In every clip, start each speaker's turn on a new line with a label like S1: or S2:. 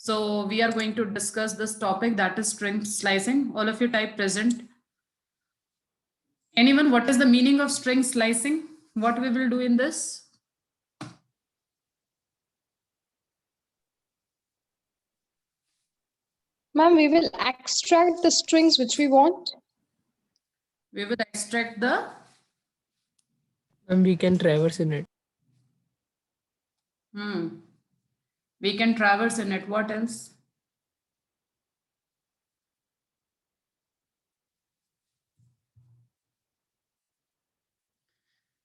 S1: So we are going to discuss this topic, that is string slicing. All of you type present. Anyone, what is the meaning of string slicing? What we will do in this?
S2: Ma'am, we will extract the strings which we want.
S1: We will extract the...
S3: And we can traverse in it.
S1: We can traverse in it. What else?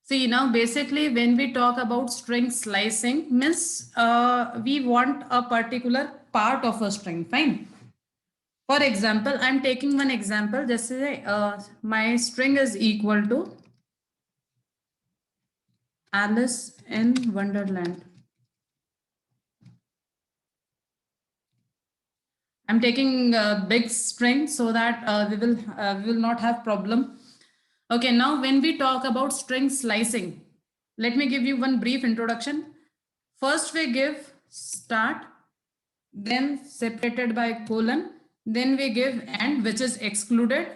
S1: See, now basically when we talk about string slicing, means we want a particular part of a string, fine. For example, I'm taking one example, just say my string is equal to Alice in Wonderland. I'm taking a big string so that we will not have problem. Okay, now when we talk about string slicing, let me give you one brief introduction. First we give start, then separated by colon, then we give end, which is excluded,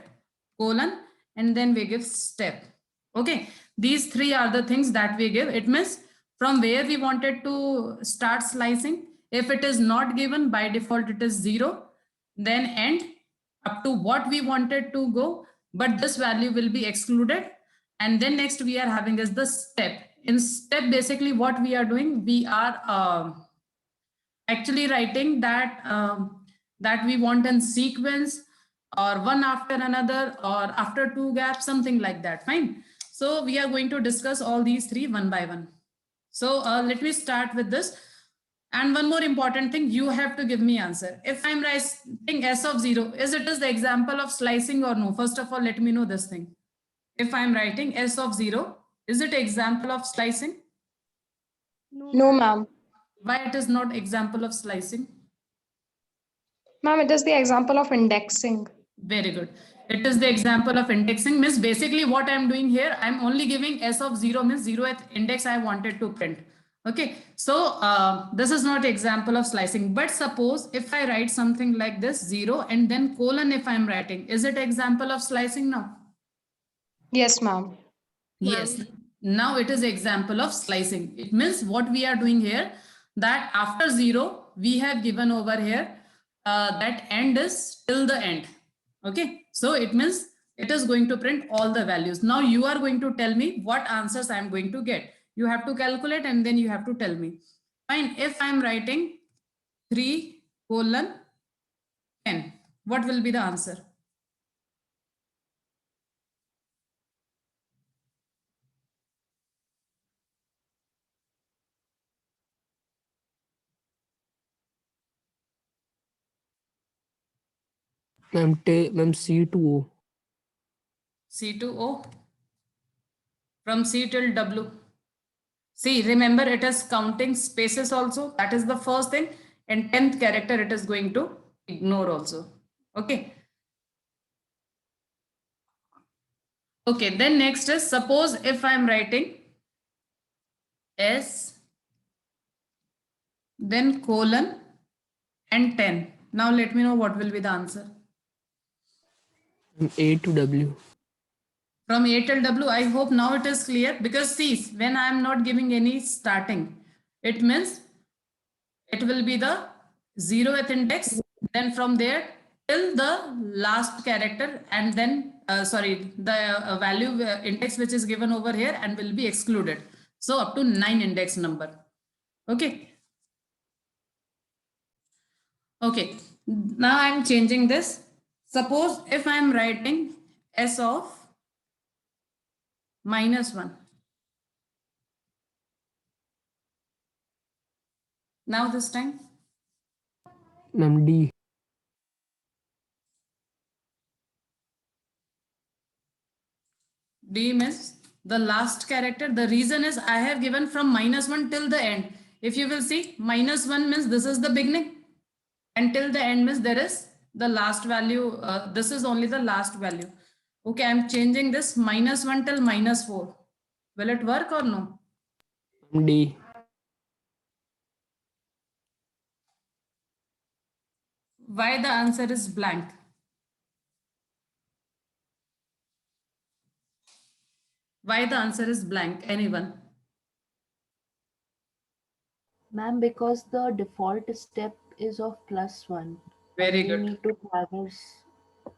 S1: colon, and then we give step. Okay, these three are the things that we give. It means from where we wanted to start slicing. If it is not given, by default it is 0, then end up to what we wanted to go, but this value will be excluded. And then next we are having is the step. In step, basically what we are doing, we are actually writing that that we want in sequence, or one after another, or after two gaps, something like that, fine. So we are going to discuss all these three one by one. So let me start with this. And one more important thing, you have to give me answer. If I'm writing s of 0, is it is the example of slicing or no? First of all, let me know this thing. If I'm writing s of 0, is it example of slicing?
S2: No, ma'am.
S1: Why it is not example of slicing?
S2: Ma'am, it is the example of indexing.
S1: Very good. It is the example of indexing. Means basically what I'm doing here, I'm only giving s of 0, means 0th index I wanted to print. Okay, so this is not example of slicing. But suppose if I write something like this, 0 and then colon if I'm writing, is it example of slicing now?
S2: Yes, ma'am.
S1: Yes. Now it is example of slicing. It means what we are doing here, that after 0 we have given over here that end is till the end. Okay, so it means it is going to print all the values. Now you are going to tell me what answers I am going to get. You have to calculate and then you have to tell me. Fine, if I am writing 3 colon 10, what will be the answer?
S3: Ma'am, C2O.
S1: C to O. From C till W. See, remember it is counting spaces also. That is the first thing. And 10th character it is going to ignore also. Okay. Okay, then next is, suppose if I am writing S, then colon and 10. Now let me know what will be the answer.
S3: A to W.
S1: From A till W, I hope now it is clear, because see, when I am not giving any starting, it means it will be the 0th index, then from there till the last character, and then the value index which is given over here and will be excluded. So up to 9 index number. Okay. Okay. Now I'm changing this. Suppose if I'm writing s of -1. Now this time.
S3: Ma'am, D.
S1: D means the last character. The reason is I have given from -1 till the end. If you will see, -1 means this is the beginning, and till the end means there is the last value. This is only the last value. Okay, I'm changing this -1 till -4. Will it work or no?
S3: D.
S1: why the answer is blank? Why the answer is blank? Anyone?
S4: Ma'am, because the default step is of +1
S1: Very
S4: and we
S1: good.
S4: need to traverse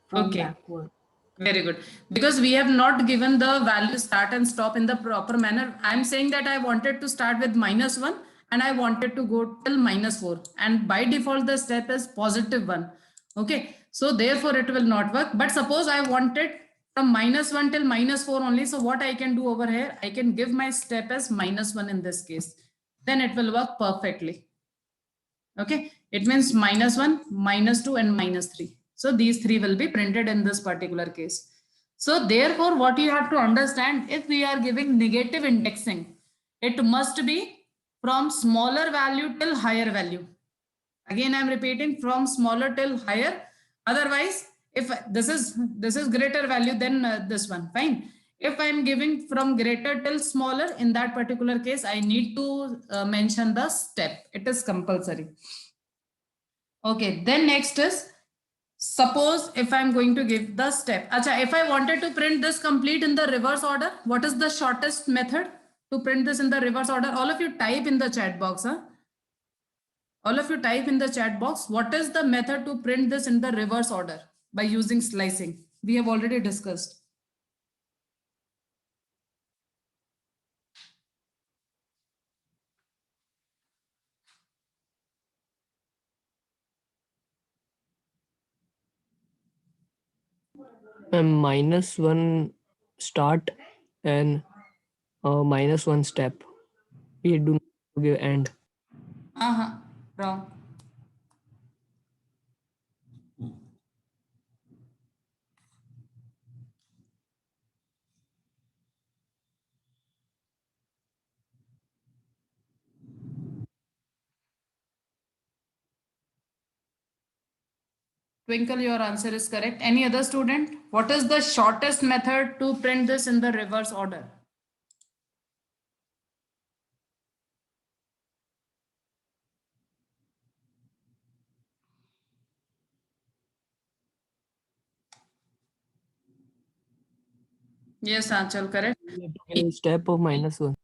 S4: from
S1: Okay.
S4: backward.
S1: Very good. Because we have not given the value start and stop in the proper manner. I'm saying that I wanted to start with -1 and I wanted to go till -4. And by default, the step is +1. Okay. So therefore it will not work. But suppose I wanted from -1 till -4 only. So what I can do over here, I can give my step as -1 in this case. Then it will work perfectly. Okay, it means -1, -2, and -3. So these three will be printed in this particular case. So therefore, what you have to understand, if we are giving negative indexing, it must be from smaller value till higher value. Again, I'm repeating, from smaller till higher. Otherwise, if this is greater value than this one, fine. If I'm giving from greater till smaller, in that particular case, I need to mention the step. It is compulsory. Okay, then next is, suppose if I'm going to give the step. Acha, if I wanted to print this complete in the reverse order, what is the shortest method to print this in the reverse order? All of you type in the chat box. Huh? All of you type in the chat box, what is the method to print this in the reverse order by using slicing? We have already discussed.
S3: -1 start and -1 step. We do not give end.
S1: Wrong. Twinkle, your answer is correct. Any other student? What is the shortest method to print this in the reverse order? Yes, Anchal, correct.
S3: Step of -1.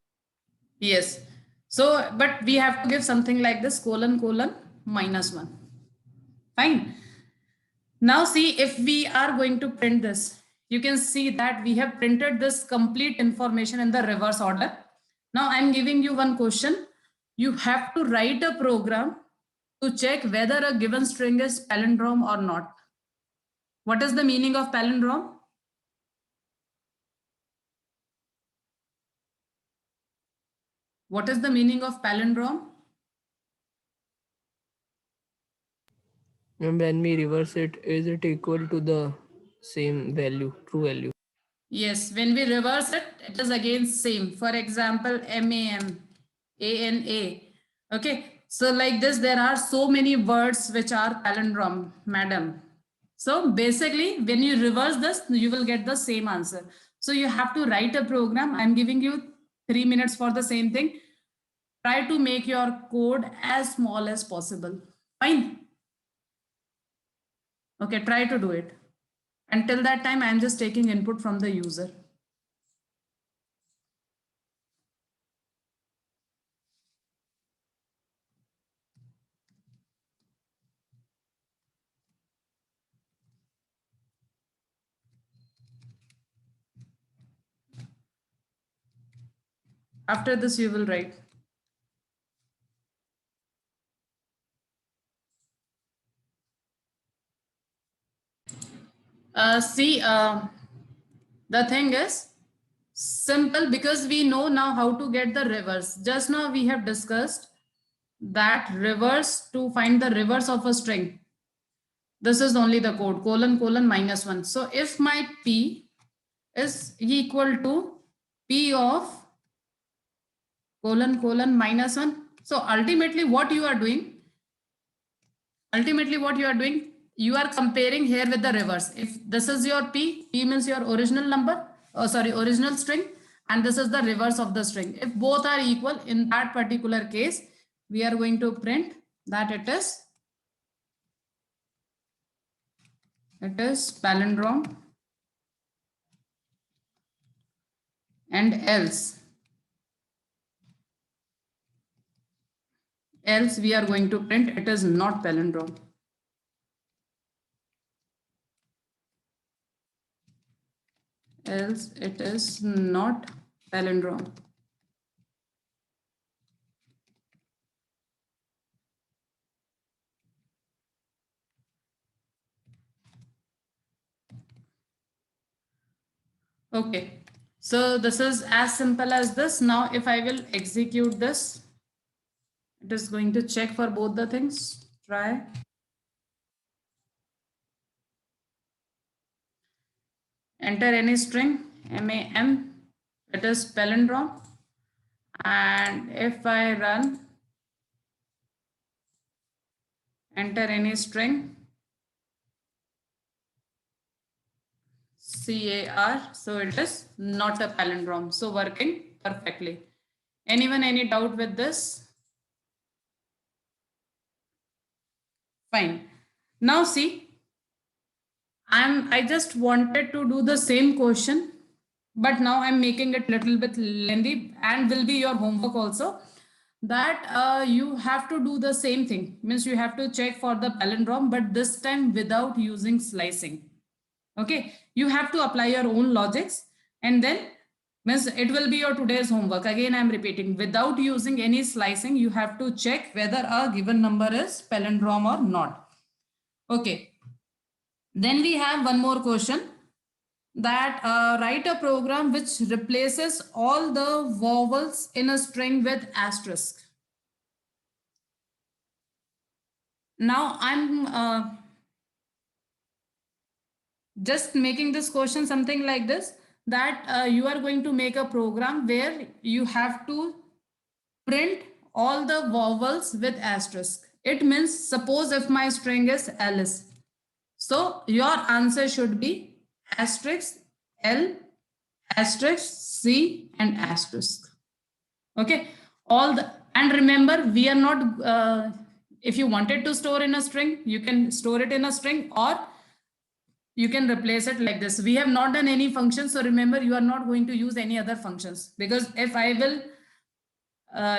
S1: Yes. So, but we have to give something like this, colon, colon, -1. Fine. Now see, if we are going to print this, you can see that we have printed this complete information in the reverse order. Now I'm giving you one question. You have to write a program to check whether a given string is palindrome or not. What is the meaning of palindrome? What is the meaning of palindrome?
S3: And when we reverse it, is it equal to the same value, true value?
S1: Yes, when we reverse it, it is again same. For example, MAM, ANA. Okay, so like this, there are so many words which are palindrome, madam. So basically, when you reverse this, you will get the same answer. So you have to write a program. I'm giving you 3 minutes for the same thing. Try to make your code as small as possible. Fine. Okay, try to do it. Until that time, I'm just taking input from the user. After this, you will write. See, the thing is simple because we know now how to get the reverse. Just now we have discussed that reverse to find the reverse of a string. This is only the code, colon, colon, -1. So if my P is equal to P of colon, colon, -1. So ultimately what you are doing, you are comparing here with the reverse. If this is your P means your original number, original string, and this is the reverse of the string. If both are equal, in that particular case, we are going to print that it is it is palindrome, and else we are going to print it is not palindrome. Else it is not palindrome. Okay, so this is as simple as this. Now, if I will execute this, it is going to check for both the things. Try. Enter any string, MAM, it is palindrome. And if I run, enter any string, CAR, so it is not a palindrome. So working perfectly. Anyone, any doubt with this? Fine. Now see, I just wanted to do the same question, but now I'm making it little bit lengthy and will be your homework also, that you have to do the same thing. Means you have to check for the palindrome, but this time without using slicing. Okay, you have to apply your own logics, and then means it will be your today's homework. Again, I'm repeating, without using any slicing, you have to check whether a given number is palindrome or not. Okay. Then we have one more question, that write a program which replaces all the vowels in a string with asterisk. Now I'm just making this question something like this, that you are going to make a program where you have to print all the vowels with asterisk. It means, suppose if my string is Alice, so your answer should be asterisk L, asterisk C, and asterisk. Okay, all the, and remember, we are not, if you wanted to store in a string, you can store it in a string, or you can replace it like this. We have not done any functions, so remember, you are not going to use any other functions, because if I will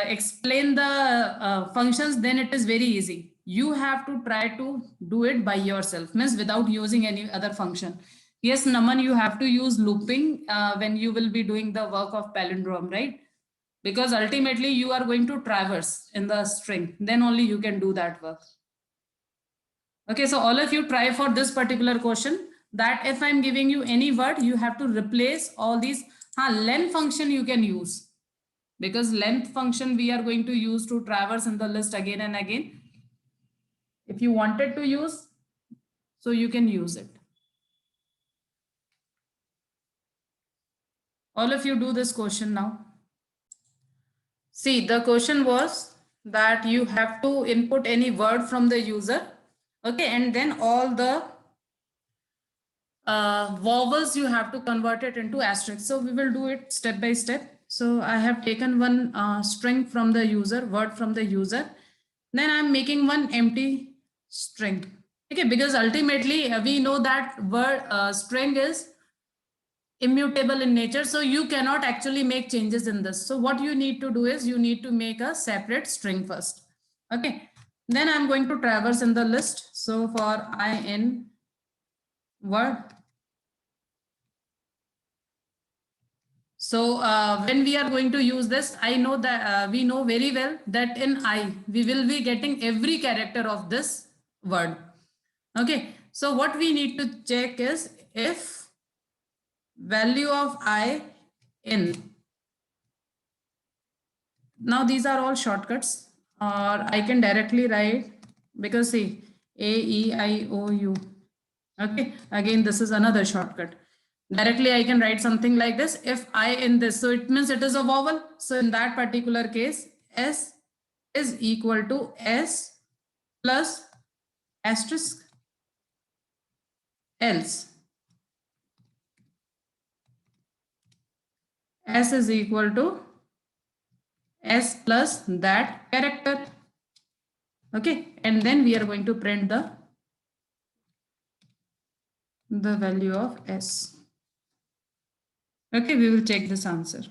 S1: explain the functions, then it is very easy. You have to try to do it by yourself, means without using any other function. Yes, Naman, you have to use looping when you will be doing the work of palindrome, right? Because ultimately you are going to traverse in the string, then only you can do that work. Okay, so all of you try for this particular question, that if I'm giving you any word, you have to replace all these. Length function you can use, because length function we are going to use to traverse in the list again and again. If you wanted to use, so you can use it. All of you do this question now. See, the question was that you have to input any word from the user. Okay, and then all the vowels you have to convert it into asterisk. So we will do it step by step. So I have taken one string from the user, word from the user. Then I'm making one empty string. Okay, because ultimately we know that word string is immutable in nature. So you cannot actually make changes in this. So what you need to do is you need to make a separate string first. Okay, then I'm going to traverse in the list. So for I in word. So when we are going to use this, I know that we know very well that in I, we will be getting every character of this word. Okay, so what we need to check is if value of I in. Now these are all shortcuts, or I can directly write, because see, A, E, I, O, U. Okay, again, this is another shortcut. Directly, I can write something like this. If I in this, so it means it is a vowel. So in that particular case, S is equal to S plus asterisk else. S is equal to S plus that character. Okay, and then we are going to print the the value of S. Okay, we will check this answer.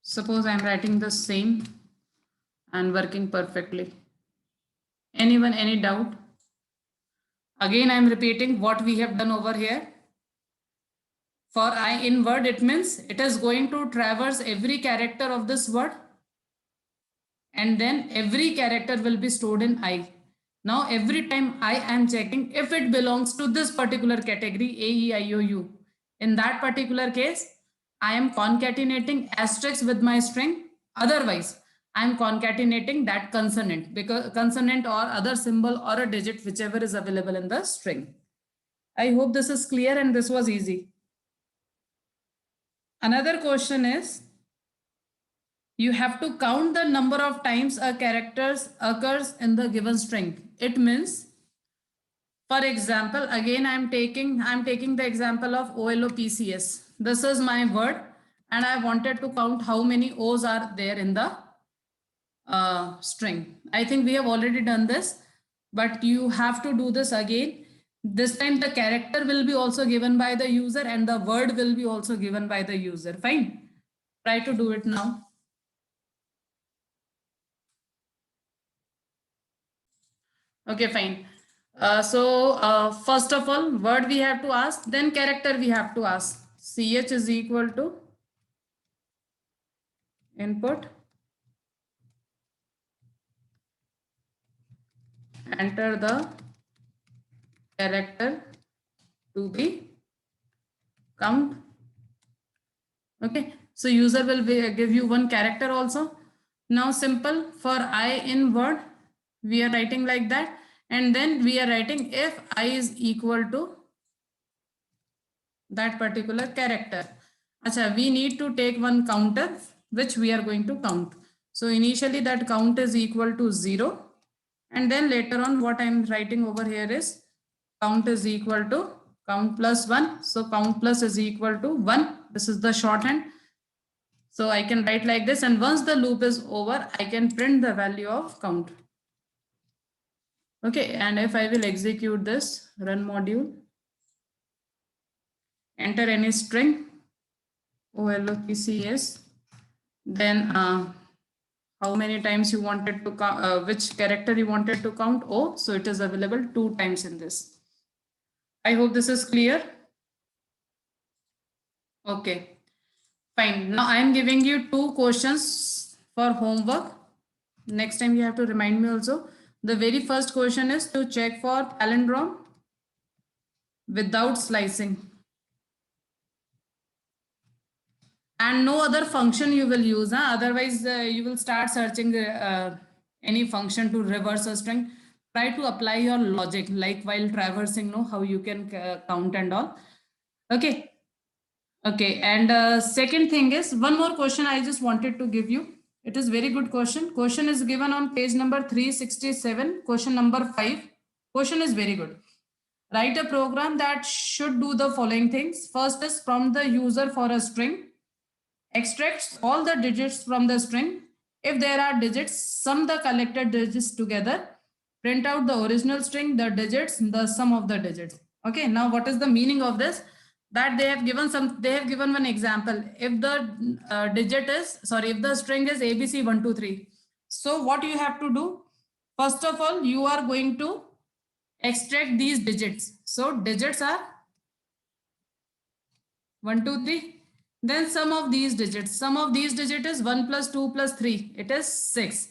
S1: Suppose I'm writing the same and working perfectly. Anyone, any doubt? Again, I'm repeating what we have done over here. For I in word, it means it is going to traverse every character of this word, and then every character will be stored in I. Now, every time I am checking if it belongs to this particular category, A, E, I, O, U. In that particular case, I am concatenating asterisk with my string. Otherwise, I am concatenating that consonant, because consonant or other symbol or a digit, whichever is available in the string. I hope this is clear and this was easy. Another question is, you have to count the number of times a character occurs in the given string. It means, for example, again, I'm taking the example of OLOPCS. This is my word, and I wanted to count how many O's are there in the string. I think we have already done this, but you have to do this again. This time the character will be also given by the user and the word will be also given by the user. Fine. Try to do it now. Okay, fine. First of all, word we have to ask, then character we have to ask. CH is equal to input, enter the character to be count. Okay, so user will give you one character also. Now simple, for I in word, we are writing like that, and then we are writing if I is equal to that particular character. Acha, we need to take one counter which we are going to count. So initially that count is equal to 0, and then later on what I am writing over here is count is equal to count plus 1. So count plus is equal to 1. This is the shorthand. So I can write like this, and once the loop is over, I can print the value of count. Okay, and if I will execute this, run module, enter any string, OLOPCS, then how many times you wanted to count, which character you wanted to count, O, so it is available 2 times in this. I hope this is clear. Okay, fine. Now I am giving you 2 questions for homework. Next time you have to remind me also. The very first question is to check for palindrome without slicing. And no other function you will use. Otherwise, you will start searching any function to reverse a string. Try to apply your logic, like while traversing, know how you can count and all. Okay. Okay. And second thing is, one more question I just wanted to give you. It is very good question. Question is given on page number 367, question number 5. Question is very good. Write a program that should do the following things. First is, from the user for a string, extracts all the digits from the string. If there are digits, sum the collected digits together. Print out the original string, the digits, the sum of the digits. Okay, now what is the meaning of this? That they have given one example. If the if the string is ABC 1, 2, 3. So what you have to do? First of all, you are going to extract these digits. So digits are 1, 2, 3. Then sum of these digits. Sum of these digits is 1 plus 2 plus 3. It is 6.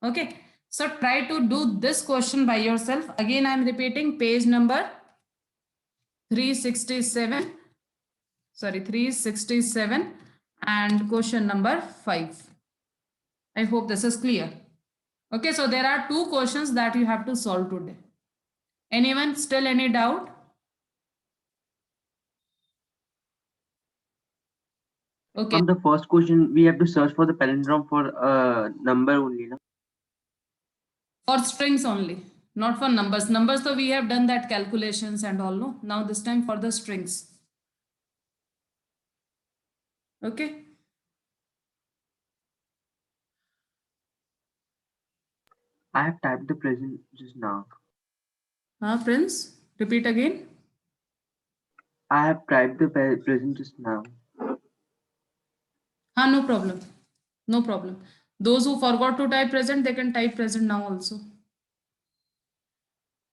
S1: Okay. So try to do this question by yourself. Again, I am repeating page number 367. Sorry, 367 and question number 5. I hope this is clear. Okay, so there are 2 questions that you have to solve today. Anyone still any doubt? Okay.
S5: On the first question, we have to search for the palindrome for number only, no?
S1: For strings only, not for numbers. Numbers, so we have done that calculations and all, no? Now this time for the strings. Okay.
S5: I have typed the present just now.
S1: Prince, repeat again.
S5: I have typed the present just now.
S1: No problem. No problem. Those who forgot to type present, they can type present now also.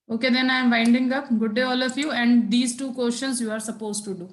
S1: Okay, then I am winding up. Good day, all of you. And these two questions you are supposed to do.